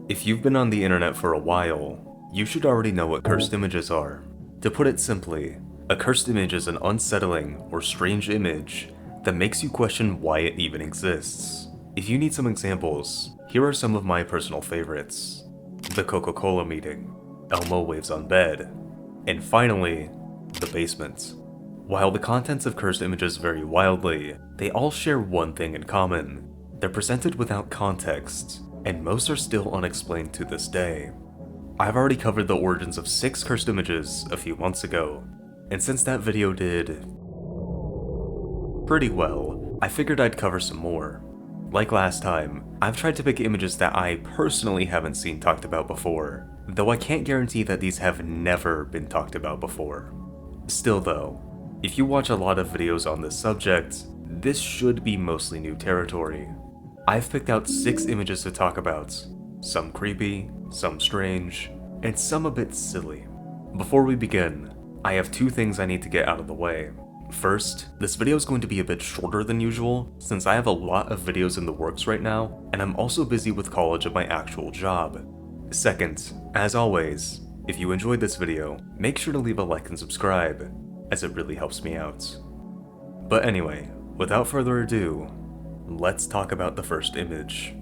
If you've been on the internet for a while, you should already know what cursed images are. To put it simply, a cursed image is an unsettling or strange image that makes you question why it even exists. If you need some examples, here are some of my personal favorites. The Coca-Cola meeting, Elmo waves on bed, and finally, the basement. While the contents of cursed images vary wildly, they all share one thing in common. They're presented without context, and most are still unexplained to this day. I've already covered the origins of 6 cursed images a few months ago, and since that video did pretty well, I figured I'd cover some more. Like last time, I've tried to pick images that I personally haven't seen talked about before, though I can't guarantee that these have never been talked about before. Still though, if you watch a lot of videos on this subject, this should be mostly new territory. I've picked out 6 images to talk about, some creepy, some strange, and some a bit silly. Before we begin, I have 2 things I need to get out of the way. First, this video is going to be a bit shorter than usual, since I have a lot of videos in the works right now, and I'm also busy with college and my actual job. Second, as always, if you enjoyed this video, make sure to leave a like and subscribe, as it really helps me out. But anyway, without further ado, let's talk about the first image.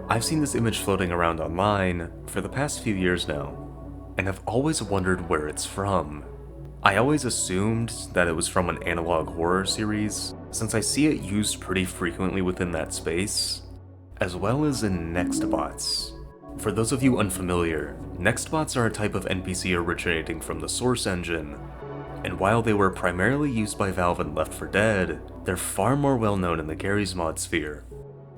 I've seen this image floating around online for the past few years now, and I've always wondered where it's from. I always assumed that it was from an analog horror series, since I see it used pretty frequently within that space, as well as in Nextbots. For those of you unfamiliar, Nextbots are a type of NPC originating from the Source engine, and while they were primarily used by Valve in Left 4 Dead, they're far more well known in the Garry's Mod sphere.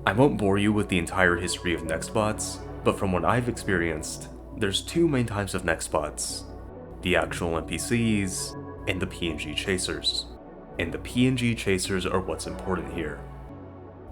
I won't bore you with the entire history of Nextbots, but from what I've experienced, there's 2 main types of Nextbots: the actual NPCs, and the PNG chasers. And the PNG chasers are what's important here.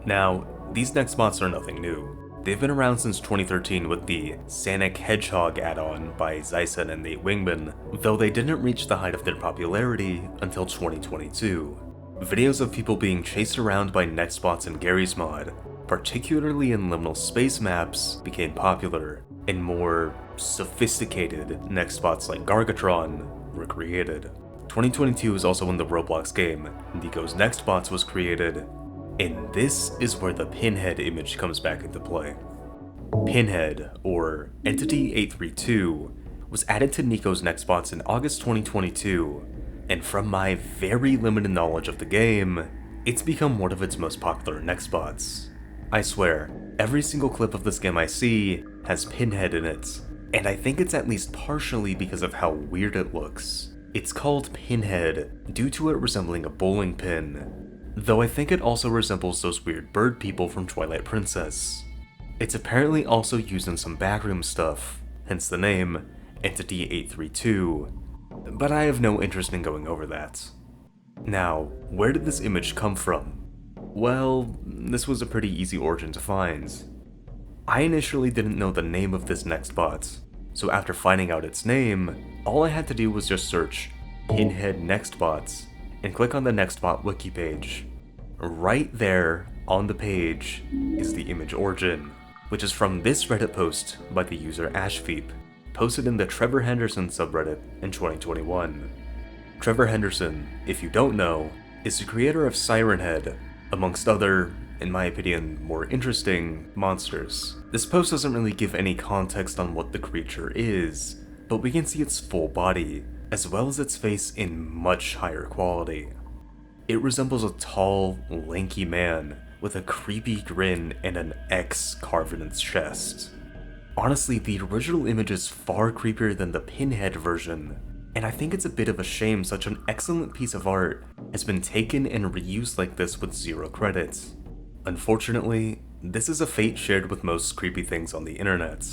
Now, these Nextbots are nothing new. They've been around since 2013 with the Sonic Hedgehog add-on by Zyson and Nate Wingman, though they didn't reach the height of their popularity until 2022. Videos of people being chased around by Nextbots in Garry's Mod, particularly in liminal space maps, became popular, and more sophisticated Nextbots like Gargatron were created. 2022 is also when the Roblox game Nico's Nextbots was created, and this is where the Pinhead image comes back into play. Pinhead, or Entity 832, was added to Nico's Nextbots in August 2022, and from my very limited knowledge of the game, it's become one of its most popular Nextbots. I swear, every single clip of this game I see has Pinhead in it, and I think it's at least partially because of how weird it looks. It's called Pinhead due to it resembling a bowling pin, though I think it also resembles those weird bird people from Twilight Princess. It's apparently also used in some backroom stuff, hence the name, Entity 832, but I have no interest in going over that. Now, where did this image come from? Well, this was a pretty easy origin to find. I initially didn't know the name of this Nextbot, so after finding out its name, all I had to do was just search Pinhead Nextbots and click on the Nextbot wiki page. Right there on the page is the image origin, which is from this Reddit post by the user Ashfeep, posted in the Trevor Henderson subreddit in 2021. Trevor Henderson, if you don't know, is the creator of Siren Head, amongst other, in my opinion, more interesting monsters. This post doesn't really give any context on what the creature is, but we can see its full body, as well as its face in much higher quality. It resembles a tall, lanky man with a creepy grin and an X carved in its chest. Honestly, the original image is far creepier than the Pinhead version, and I think it's a bit of a shame such an excellent piece of art has been taken and reused like this with 0 credits. Unfortunately, this is a fate shared with most creepy things on the internet.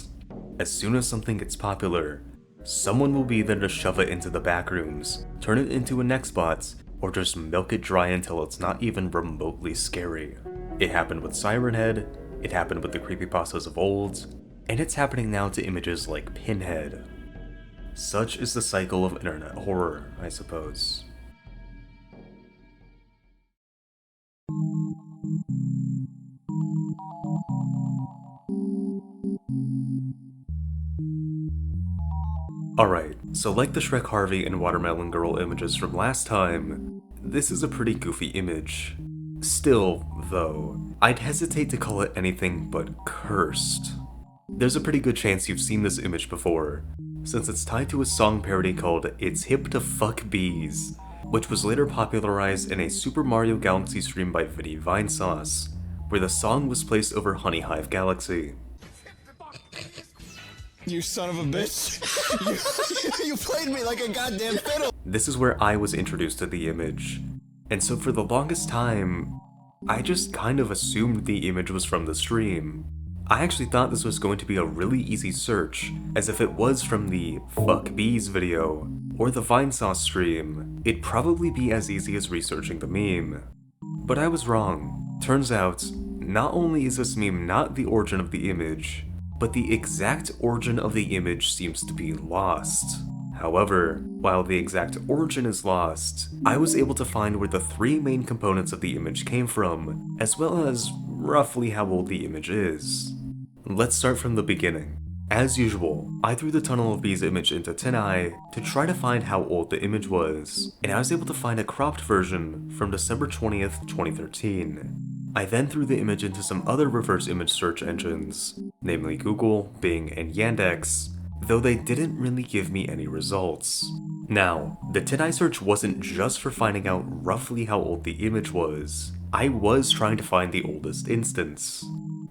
As soon as something gets popular, someone will be there to shove it into the backrooms, turn it into a Nextbot, or just milk it dry until it's not even remotely scary. It happened with Siren Head, it happened with the creepypastas of old, and it's happening now to images like Pinhead. Such is the cycle of internet horror, I suppose. Alright, so like the Shrek Harvey and Watermelon Girl images from last time, this is a pretty goofy image. Still, though, I'd hesitate to call it anything but cursed. There's a pretty good chance you've seen this image before, since it's tied to a song parody called It's Hip to Fuck Bees, which was later popularized in a Super Mario Galaxy stream by Vinny Vinesauce, where the song was placed over Honey Hive Galaxy. You son of a bitch. you played me like a goddamn fiddle. This is where I was introduced to the image, and so for the longest time, I just kind of assumed the image was from the stream. I actually thought this was going to be a really easy search, as if it was from the Fuck Bees video, or the Vinesauce stream, it'd probably be as easy as researching the meme. But I was wrong. Turns out, not only is this meme not the origin of the image, but the exact origin of the image seems to be lost. However, while the exact origin is lost, I was able to find where the three main components of the image came from, as well as roughly how old the image is. Let's start from the beginning. As usual, I threw the Tunnel of Bees image into TinEye to try to find how old the image was, and I was able to find a cropped version from December 20th, 2013. I then threw the image into some other reverse image search engines, namely Google, Bing, and Yandex, though they didn't really give me any results. Now, the TinEye search wasn't just for finding out roughly how old the image was. I was trying to find the oldest instance.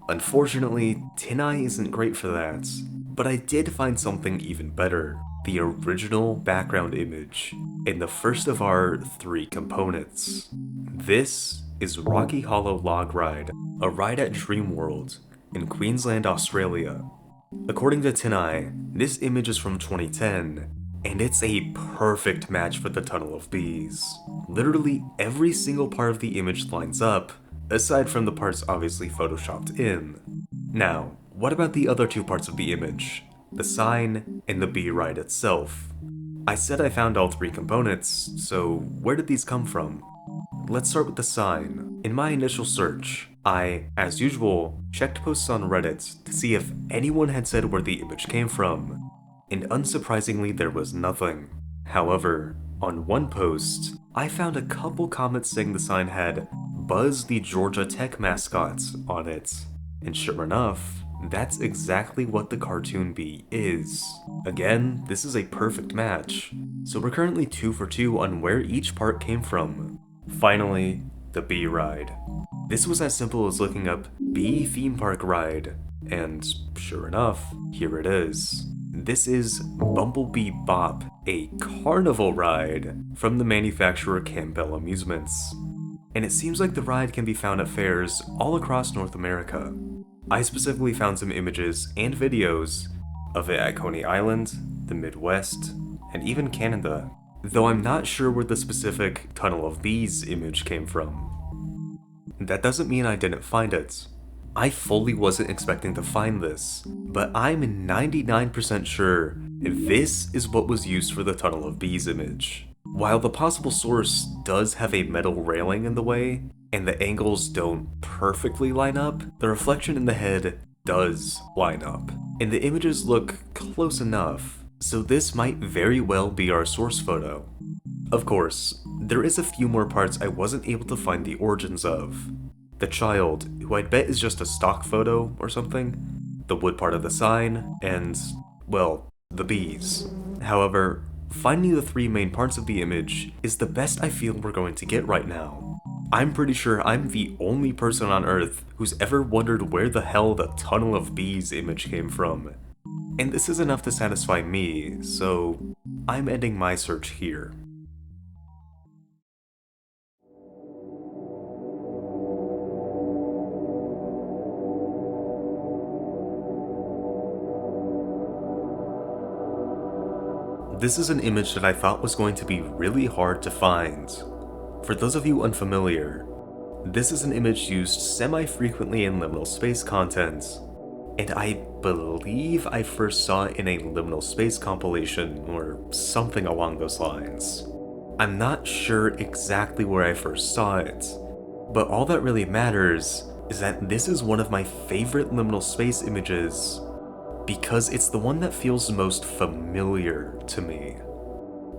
Unfortunately, TinEye isn't great for that, but I did find something even better: the original background image, in the first of our three components. This is Rocky Hollow Log Ride, a ride at Dreamworld in Queensland, Australia. According to TinEye, this image is from 2010, and it's a perfect match for the Tunnel of Bees. Literally every single part of the image lines up, aside from the parts obviously photoshopped in. Now, what about the other two parts of the image? The sign and the bee ride itself. I said I found all three components, so where did these come from? Let's start with the sign. In my initial search, I, as usual, checked posts on Reddit to see if anyone had said where the image came from, and unsurprisingly there was nothing. However, on one post, I found a couple comments saying the sign had Buzz the Georgia Tech mascot on it, and sure enough, that's exactly what the cartoon bee is. Again, this is a perfect match, so we're currently 2 for 2 on where each part came from. Finally, the bee ride. This was as simple as looking up bee theme park ride, and sure enough, here it is. This is Bumblebee Bop, a carnival ride from the manufacturer Campbell Amusements. And it seems like the ride can be found at fairs all across North America. I specifically found some images and videos of it at Coney Island, the Midwest, and even Canada, though I'm not sure where the specific Tunnel of Bees image came from. That doesn't mean I didn't find it. I fully wasn't expecting to find this, but I'm 99% sure this is what was used for the Tunnel of Bees image. While the possible source does have a metal railing in the way, and the angles don't perfectly line up, the reflection in the head does line up, and the images look close enough, so this might very well be our source photo. Of course, there is a few more parts I wasn't able to find the origins of. The child, who I'd bet is just a stock photo or something, the wood part of the sign, and, well, the bees. However, finding the three main parts of the image is the best I feel we're going to get right now. I'm pretty sure I'm the only person on Earth who's ever wondered where the hell the Tunnel of Bees image came from. And this is enough to satisfy me, so I'm ending my search here. This is an image that I thought was going to be really hard to find. For those of you unfamiliar, this is an image used semi-frequently in liminal space content, and I believe I first saw it in a Liminal Space compilation or something along those lines. I'm not sure exactly where I first saw it, but all that really matters is that this is one of my favorite Liminal Space images because it's the one that feels most familiar to me.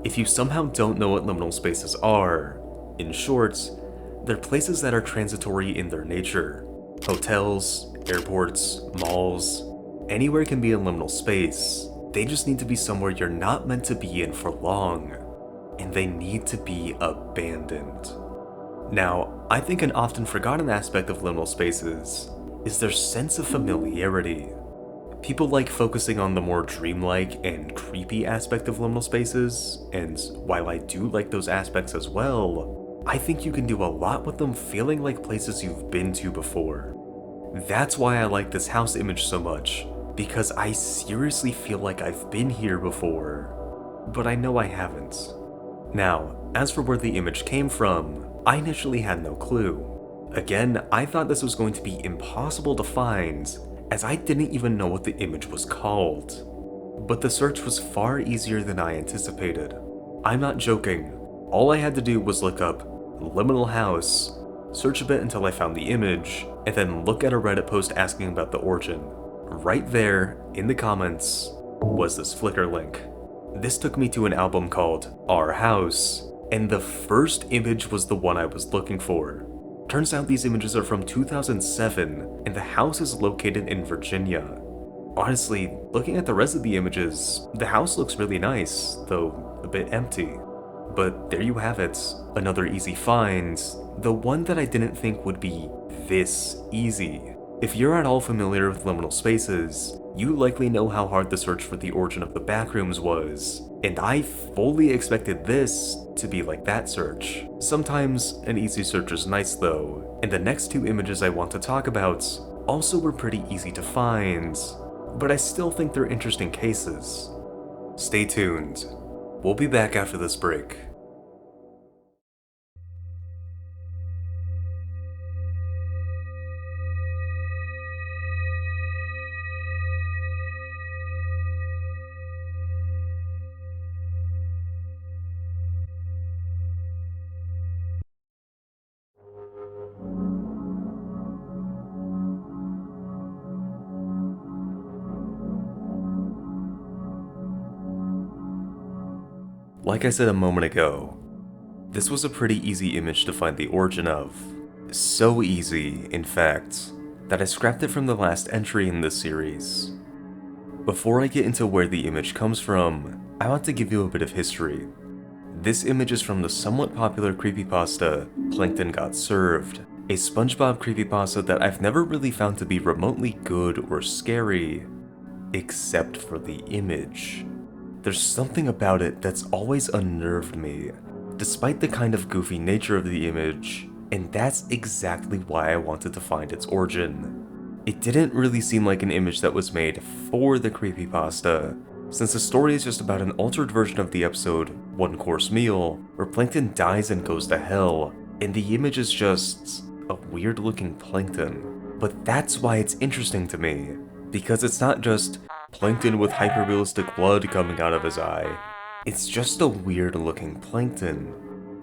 If you somehow don't know what liminal spaces are, in short, they're places that are transitory in their nature. Hotels, airports, malls, anywhere can be a liminal space. They just need to be somewhere you're not meant to be in for long, and they need to be abandoned. Now, I think an often forgotten aspect of liminal spaces is their sense of familiarity. People like focusing on the more dreamlike and creepy aspect of liminal spaces, and while I do like those aspects as well, I think you can do a lot with them feeling like places you've been to before. That's why I like this house image so much, because I seriously feel like I've been here before, but I know I haven't. Now, as for where the image came from, I initially had no clue. Again, I thought this was going to be impossible to find, as I didn't even know what the image was called. But the search was far easier than I anticipated. I'm not joking. All I had to do was look up Liminal House, search a bit until I found the image, and then look at a Reddit post asking about the origin. Right there, in the comments, was this Flickr link. This took me to an album called Our House, and the first image was the one I was looking for. Turns out these images are from 2007, and the house is located in Virginia. Honestly, looking at the rest of the images, the house looks really nice, though a bit empty. But there you have it, another easy find, the one that I didn't think would be this easy. If you're at all familiar with liminal spaces, you likely know how hard the search for the origin of the backrooms was, and I fully expected this to be like that search. Sometimes an easy search is nice though, and the next two images I want to talk about also were pretty easy to find, but I still think they're interesting cases. Stay tuned. We'll be back after this break. Like I said a moment ago, this was a pretty easy image to find the origin of. So easy, in fact, that I scrapped it from the last entry in this series. Before I get into where the image comes from, I want to give you a bit of history. This image is from the somewhat popular creepypasta, Plankton Got Served, a SpongeBob creepypasta that I've never really found to be remotely good or scary, except for the image. There's something about it that's always unnerved me, despite the kind of goofy nature of the image, and that's exactly why I wanted to find its origin. It didn't really seem like an image that was made for the creepypasta, since the story is just about an altered version of the episode One Course Meal, where Plankton dies and goes to hell, and the image is just a weird looking Plankton. But that's why it's interesting to me, because it's not just Plankton with hyper-realistic blood coming out of his eye. It's just a weird looking Plankton.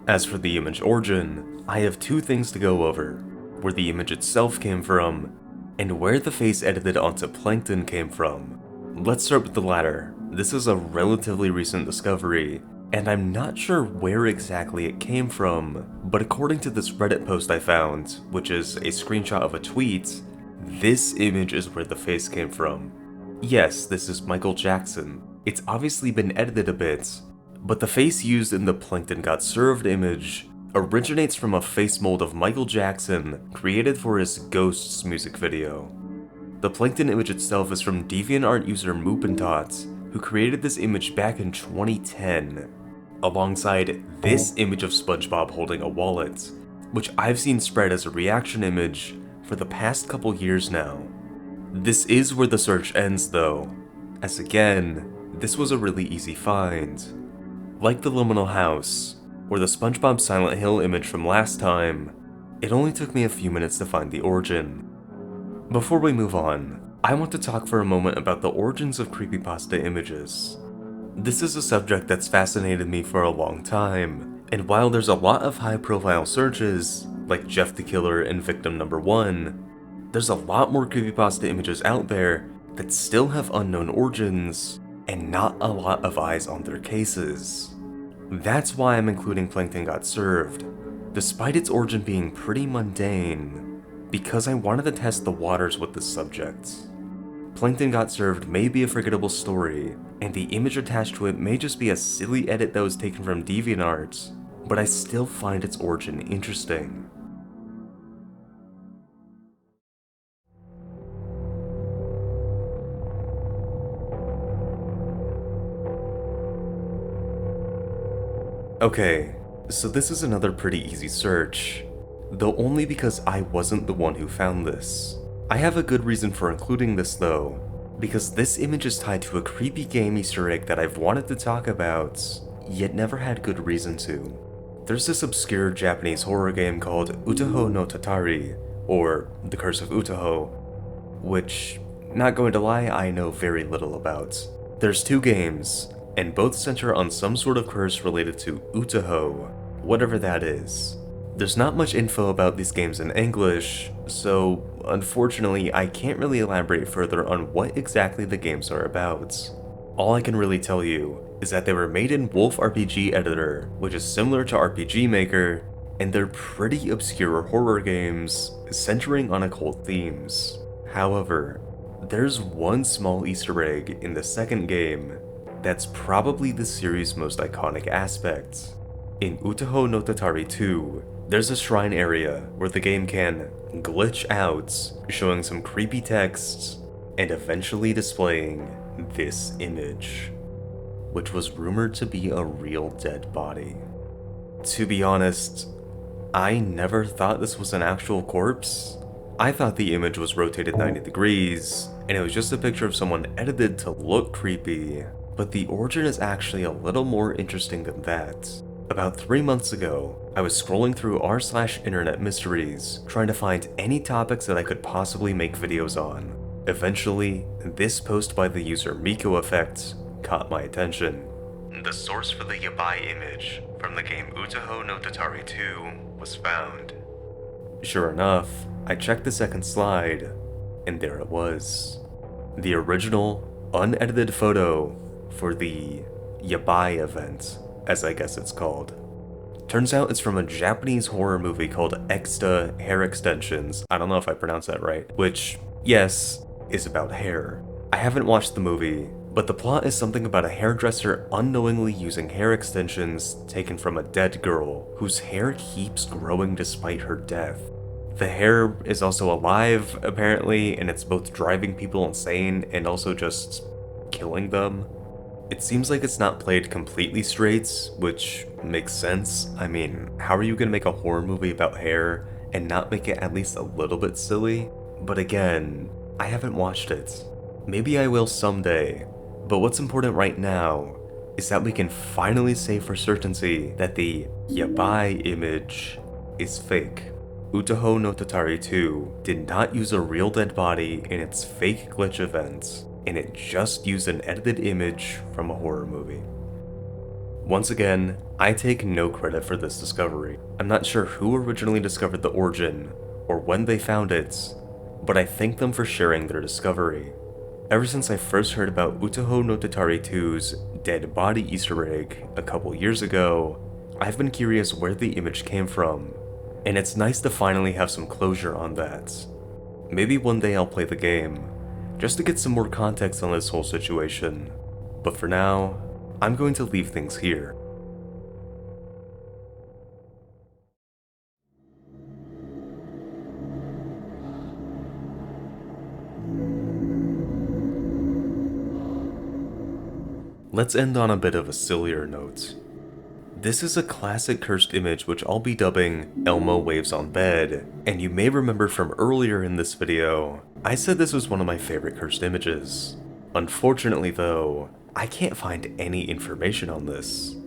As for the image origin, I have two things to go over: where the image itself came from, and where the face edited onto Plankton came from. Let's start with the latter. This is a relatively recent discovery, and I'm not sure where exactly it came from, but according to this Reddit post I found, which is a screenshot of a tweet, this image is where the face came from. Yes, this is Michael Jackson. It's obviously been edited a bit, but the face used in the Plankton Got Served image originates from a face mold of Michael Jackson created for his Ghosts music video. The Plankton image itself is from DeviantArt user Moopintot, who created this image back in 2010, alongside this image of SpongeBob holding a wallet, which I've seen spread as a reaction image for the past couple years now. This is where the search ends though, as again, this was a really easy find. Like the Liminal House, or the SpongeBob Silent Hill image from last time, it only took me a few minutes to find the origin. Before we move on, I want to talk for a moment about the origins of creepypasta images. This is a subject that's fascinated me for a long time, and while there's a lot of high-profile searches, like Jeff the Killer and Victim Number 1, there's a lot more creepypasta images out there that still have unknown origins, and not a lot of eyes on their cases. That's why I'm including Plankton Got Served, despite its origin being pretty mundane, because I wanted to test the waters with this subject. Plankton Got Served may be a forgettable story, and the image attached to it may just be a silly edit that was taken from DeviantArt, but I still find its origin interesting. Okay, so this is another pretty easy search, though only because I wasn't the one who found this. I have a good reason for including this though, because this image is tied to a creepy game Easter egg that I've wanted to talk about, yet never had good reason to. There's this obscure Japanese horror game called Utaho no Tatari, or The Curse of Utaho, which, not going to lie, I know very little about. There's two games, and both center on some sort of curse related to Utaho, whatever that is. There's not much info about these games in English, so unfortunately I can't really elaborate further on what exactly the games are about. All I can really tell you is that they were made in Wolf RPG Editor, which is similar to RPG Maker, and they're pretty obscure horror games centering on occult themes. However, there's one small Easter egg in the second game that's probably the series' most iconic aspect. In Utaho no Tatari 2, there's a shrine area where the game can glitch out, showing some creepy text, and eventually displaying this image, which was rumored to be a real dead body. To be honest, I never thought this was an actual corpse. I thought the image was rotated 90 degrees, and it was just a picture of someone edited to look creepy, but the origin is actually a little more interesting than that. About 3 months ago, I was scrolling through r/internet mysteries, trying to find any topics that I could possibly make videos on. Eventually, this post by the user Miko Effect caught my attention. The source for the Yabai image from the game Utaho no Tatari 2 was found. Sure enough, I checked the second slide, and there it was. The original, unedited photo for the Yabai event, as I guess it's called. Turns out it's from a Japanese horror movie called Exta Hair Extensions. I don't know if I pronounced that right, which, yes, is about hair. I haven't watched the movie, but the plot is something about a hairdresser unknowingly using hair extensions taken from a dead girl whose hair keeps growing despite her death. The hair is also alive, apparently, and it's both driving people insane and also just killing them. It seems like it's not played completely straight, which makes sense. I mean, how are you gonna make a horror movie about hair and not make it at least a little bit silly? But again, I haven't watched it. Maybe I will someday, but what's important right now is that we can finally say for certainty that the Yabai image is fake. Utaho no Tatari 2 did not use a real dead body in its fake glitch event, and it just used an edited image from a horror movie. Once again, I take no credit for this discovery. I'm not sure who originally discovered the origin, or when they found it, but I thank them for sharing their discovery. Ever since I first heard about Utaho no Tatari 2's dead body Easter egg a couple years ago, I've been curious where the image came from, and it's nice to finally have some closure on that. Maybe one day I'll play the game, just to get some more context on this whole situation, but for now, I'm going to leave things here. Let's end on a bit of a sillier note. This is a classic cursed image which I'll be dubbing Elmo Waves on Bed, and you may remember from earlier in this video, I said this was one of my favorite cursed images. Unfortunately though, I can't find any information on this.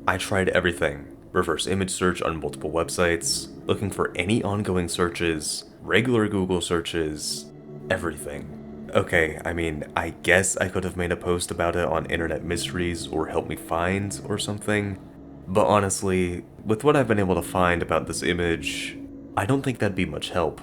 I tried everything, reverse image search on multiple websites, looking for any ongoing searches, regular Google searches, everything. Okay, I mean, I guess I could have made a post about it on Internet Mysteries or Help Me Find or something, but honestly, with what I've been able to find about this image, I don't think that'd be much help.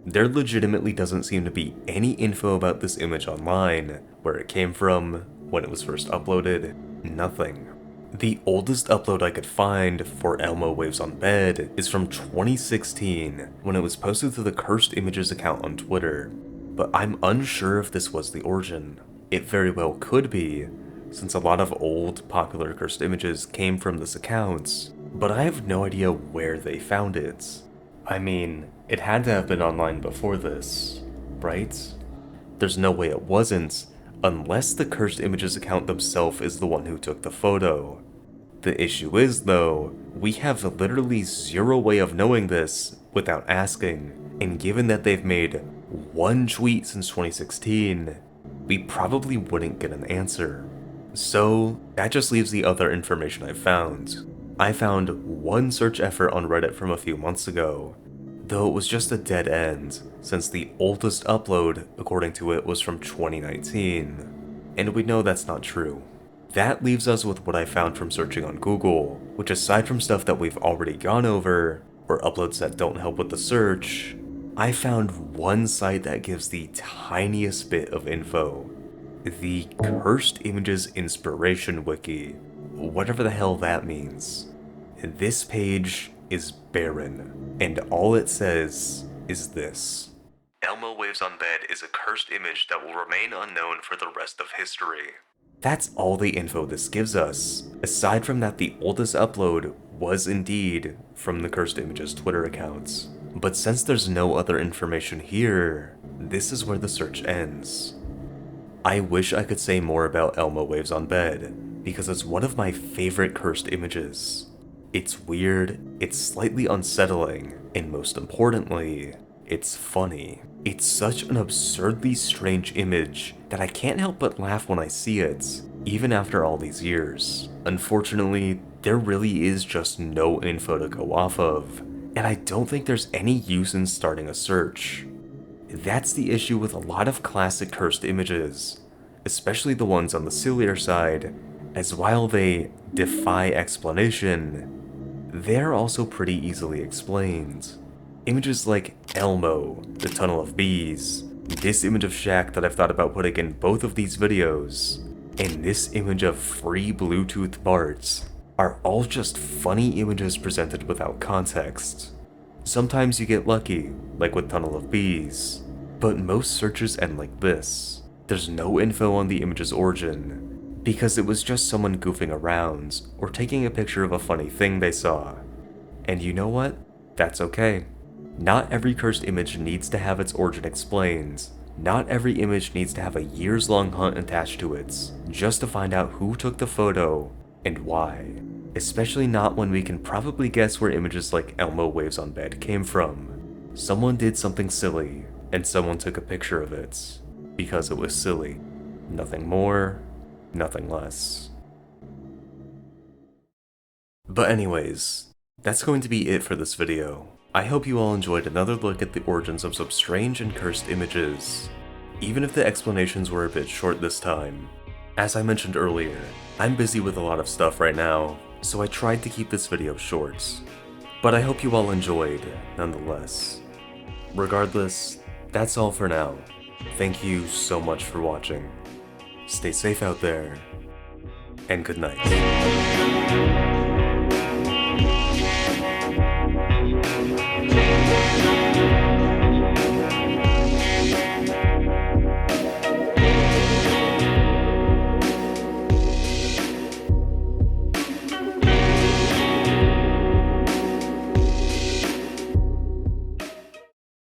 There legitimately doesn't seem to be any info about this image online, where it came from, when it was first uploaded, nothing. The oldest upload I could find for Elmo Waves on Bed is from 2016, when it was posted to the Cursed Images account on Twitter, but I'm unsure if this was the origin. It very well could be, since a lot of old, popular Cursed Images came from this account, but I have no idea where they found it. I mean, it had to have been online before this, right? There's no way it wasn't, unless the Cursed Images account themselves is the one who took the photo. The issue is, though, we have literally zero way of knowing this without asking, and given that they've made one tweet since 2016, we probably wouldn't get an answer. So, that just leaves the other information I've found. I found one search effort on Reddit from a few months ago, though it was just a dead end, since the oldest upload, according to it, was from 2019. And we know that's not true. That leaves us with what I found from searching on Google, which aside from stuff that we've already gone over, or uploads that don't help with the search, I found one site that gives the tiniest bit of info. The Cursed Images Inspiration Wiki, whatever the hell that means. This page is barren, and all it says is this. Elmo Waves on Bed is a cursed image that will remain unknown for the rest of history. That's all the info this gives us, aside from that the oldest upload was indeed from the Cursed Images Twitter accounts. But since there's no other information here, this is where the search ends. I wish I could say more about Elmo Waves on Bed, because it's one of my favorite cursed images. It's weird, it's slightly unsettling, and most importantly, it's funny. It's such an absurdly strange image that I can't help but laugh when I see it, even after all these years. Unfortunately, there really is just no info to go off of, and I don't think there's any use in starting a search. That's the issue with a lot of classic cursed images, especially the ones on the sillier side, as while they defy explanation, they're also pretty easily explained. Images like Elmo, the Tunnel of Bees, this image of Shaq that I've thought about putting in both of these videos, and this image of free Bluetooth Bart are all just funny images presented without context. Sometimes you get lucky, like with Tunnel of Bees, but most searches end like this. There's no info on the image's origin, because it was just someone goofing around or taking a picture of a funny thing they saw. And you know what? That's okay. Not every cursed image needs to have its origin explained. Not every image needs to have a years-long hunt attached to it, just to find out who took the photo and why. Especially not when we can probably guess where images like Elmo Waves on Bed came from. Someone did something silly, and someone took a picture of it, because it was silly. Nothing more, nothing less. But anyways, that's going to be it for this video. I hope you all enjoyed another look at the origins of some strange and cursed images, even if the explanations were a bit short this time. As I mentioned earlier, I'm busy with a lot of stuff right now, so I tried to keep this video short. But I hope you all enjoyed, nonetheless. Regardless, that's all for now. Thank you so much for watching. Stay safe out there, and good night.